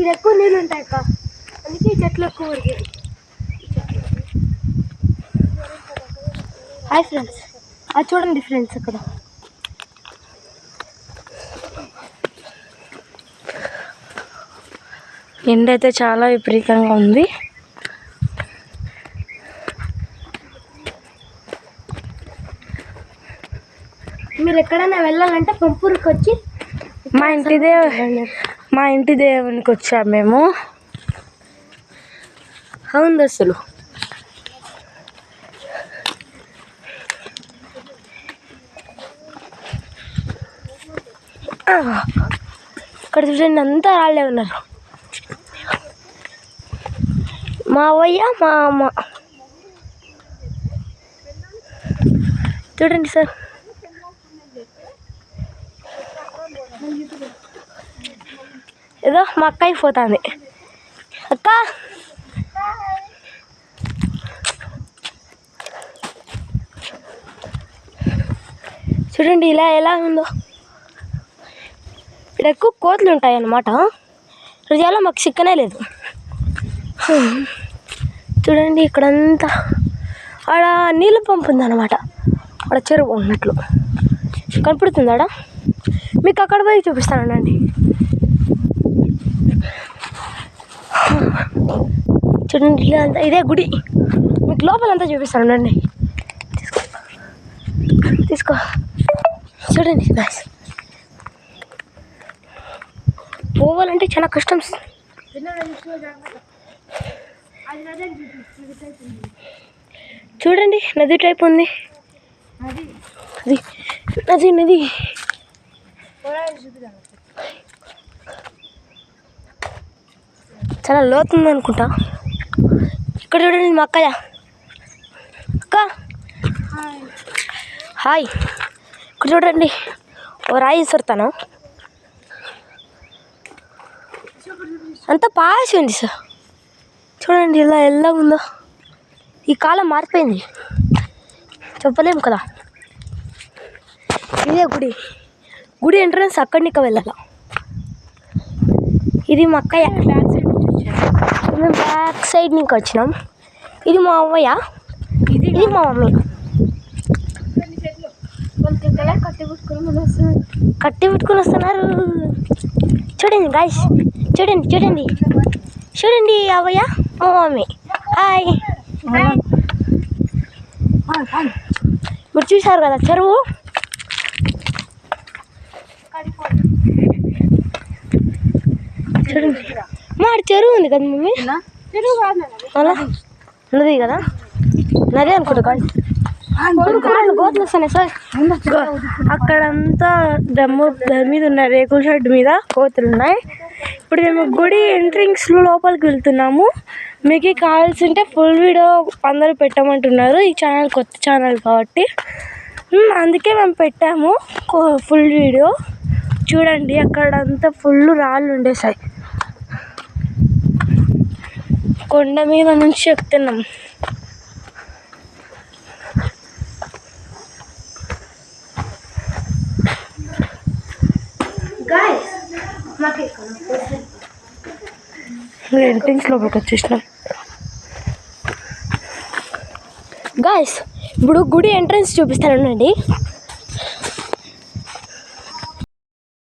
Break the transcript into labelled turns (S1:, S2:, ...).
S1: ఇలా ఎక్కువ నీళ్ళు ఉంటాయి అక్క, అందుకే చెట్లు ఎక్కువ ఉరికాయి. హాయ్ ఫ్రెండ్స్, అది చూడండి ఫ్రెండ్స్ అక్కడ
S2: ఎండ అయితే చాలా విపరీతంగా ఉంది.
S1: మీరు ఎక్కడైనా వెళ్ళాలంటే పంపూరుకి వచ్చి
S2: మా ఇంటి దేవునికి వచ్చాము మేము.
S1: అవును అసలు ఇక్కడ చూడండి అంతా రాళ్ళే ఉన్నారు. మా అవ్వయ్య మా అమ్మ చూడండి సార్. ఏదో మా అక్క అయిపోతుంది. అక్క చూడండి ఇలా ఎలా ఉందో. ఇక్కడ ఎక్కువ కోతులు ఉంటాయి అన్నమాట. రోజాలో మాకు చిక్కనే లేదు. చూడండి ఇక్కడంతా ఆడ నీళ్ళ పంపు ఉందన్నమాట. ఆడ చెరువు ఉన్నట్లు కనపడుతుంది. ఆడ మీకు అక్కడ పోయి చూపిస్తానండి. చూడండి ఇదంతా ఇదే గుడి. మీకు లోపలంతా చూపిస్తానండి. తీసుకో చూడండి గాయ్స్. పోవాలంటే చాలా కష్టం. చూడండి నది టైప్ ఉంది. నది నది చాలా లోతుంది అనుకుంటా. ఇక్కడ చూడండి మా అక్కయ్య. అక్క హాయ్. ఇక్కడ చూడండి ఓ రాయి ఇస్తాను. అంతా పాసి ఉంది సార్. చూడండి ఇలా ఎలా ఉందో. ఈ కాలం మారిపోయింది, చెప్పలేము కదా. ఇదే గుడి. గుడి ఎంట్రన్స్ అక్కడికి వెళ్ళాల. ఇది మా అక్కయ్య. మేము బ్యాక్ సైడ్ నుంచి వచ్చినాం. ఇది మా అవ్వయ్య, ఇది మా మమ్మీ. కట్టి పెట్టుకుని వస్తున్నారు. చూడండి గాయ్స్, చూడండి చూడండి చూడండి అవ్వయ్య మా మమ్మీ. హాయ్. మీరు చూసారు కదా చెరువు. చూడండి మా చెరువు ఉంది కదా మమ్మీ. అలా నది కదా, నది అనుకుంటా కాదు. గోతులు వస్తున్నాయి సార్. అక్కడంతా దాని మీద ఉన్న రేకుల షెడ్ మీద కోతులు ఉన్నాయి. ఇప్పుడు మేము గుడి ఎంట్రింగ్స్ లోపలికి వెళ్తున్నాము. మీకు కావాల్సి ఉంటే ఫుల్ వీడియో అందరూ పెట్టమంటున్నారు. ఈ ఛానల్ కొత్త ఛానల్ కాబట్టి అందుకే మేము పెట్టాము ఫుల్ వీడియో. చూడండి అక్కడంతా ఫుల్ రాళ్ళు ఉండేసాయి. కొండ మీద నుంచి ఎక్కుతున్నాం. ఎంట్రన్స్ లోపలికి వచ్చేసినాం గాయ్స్. ఇప్పుడు గుడి ఎంట్రన్స్ చూపిస్తానండి.